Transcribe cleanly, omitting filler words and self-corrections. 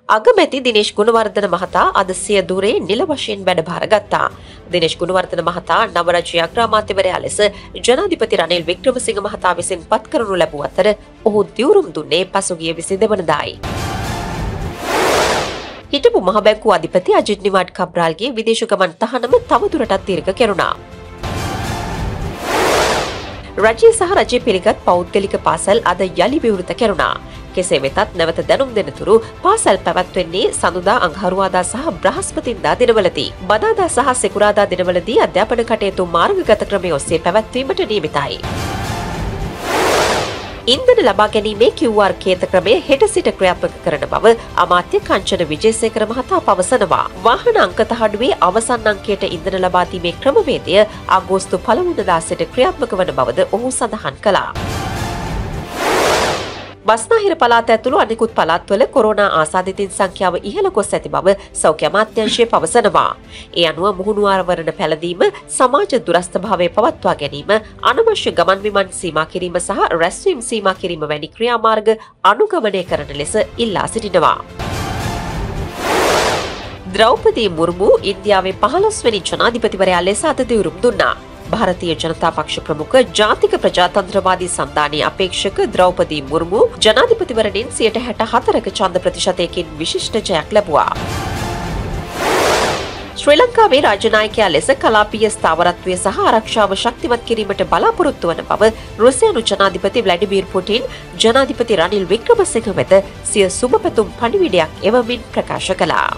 අගමැති දිනේෂ් ගුණවර්ධන මහතා අද සිය දුරේ නිල වශයෙන් වැඩභාර ගත්තා. දිනේෂ් ගුණවර්ධන මහතා නව රජයේ අග්‍රාමාත්‍යවරයා ලෙස ජනාධිපති රනිල් වික්‍රමසිංහ මහතා විසින් පත් කරනු ලැබූ අතර ඔහු දිවුරුම් දුන්නේ පසුගිය 22 වෙනිදායි. හිටපු මහ බැංකුව අධිපති අජිත් නිවාඩ් කබ්‍රාල්ගේ විදේශ ගමන් තහනම තවදුරටත් දීර්ඝ කෙරුණා. රජය සහ රජය පිළිගත් පෞද්ගලික පාසල් අද යලි විවෘත කෙරුණා. කෙසේ වෙතත් නැවත දැනුම් දෙනතුරු පාසල් පැවැත්වෙන්නේ සඳුදා අඟහරුවාදා සහ බ්‍රහස්පතින්දා දිනවලදී. බදාදා සහ සෙකුරාදා දිනවලදී අධ්‍යාපන කටයුතු මාර්ගගත ක්‍රමය ඔස්සේ පැවැත්වීමට නියමිතයි. ඉන්ධන ලබා ගැනීමේ QR කේත ක්‍රමය හෙට සිට ක්‍රියාත්මක කරන බව අමාත්‍ය කංචන විජේසේකර මහතා පවසනවා. වාහන අංක තහඩුවේ අවසන් අංකයට ඉන්ධන ලබා දීමේ ක්‍රමවේදය අගෝස්තු 1 වෙනිදා සිට ක්‍රියාත්මක වන බවද ඔහු සඳහන් කළා. බස්නාහිර පළාත ඇතුළු අනෙකුත් පළාත්වල කොරෝනා ආසාදිතින් සංඛ්‍යාව ඉහළ ගොස් ඇති බව සෞඛ්‍ය අමාත්‍යාංශය පවසනවා. ඒ අනුව මුහුණුවාරවරණ පැළඳීම, සමාජ දුරස්ථභාවය පවත්වා ගැනීම, අනවශ්‍ය ගමන් විමන් සීමා කිරීම සහ රැස්වීම් සීමා කිරීම වැනි ක්‍රියාමාර්ග අනුගමනය කරන ලෙස ඉල්ලා සිටිනවා. ද්‍රෞපදී මුර්මු ඉන්දියාවේ 15 වෙනි ජනාධිපතිවරයා ලෙස අද දිවුරුම් දුන්නා. ಭಾರತೀಯ ಜನತಾ ಪಕ್ಷ ಪ್ರಮುಖ ಜಾತಿಕ ಪ್ರಜಾತಂತ್ರವಾದಿ ಸಂಧಾನಿ ಅಪೇಕ್ಷಕ ದ್ರೌಪದಿ ಮುರ್ಮು ಜನಾಧಿಪತಿವರණින් 64ක ඡන්ද ප්‍රතිශතයකින් විශිෂ්ට ජයක් ලැබුවා. ශ්‍රී ලංකාවේ රාජනායකයා ලෙස කලාපීය ස්ථාවරත්වය සහ ආරක්ෂාව ශක්තිමත් කිරීමට බලාපොරොත්තු වන බව රුසියානු ජනාධිපති ව්ලාඩිමීර් පුටින් ජනාධිපති රනිල් වික්‍රමසිංහ වෙත සිය සුබ පැතුම් පණිවිඩයක් එවමින් ප්‍රකාශ කළා.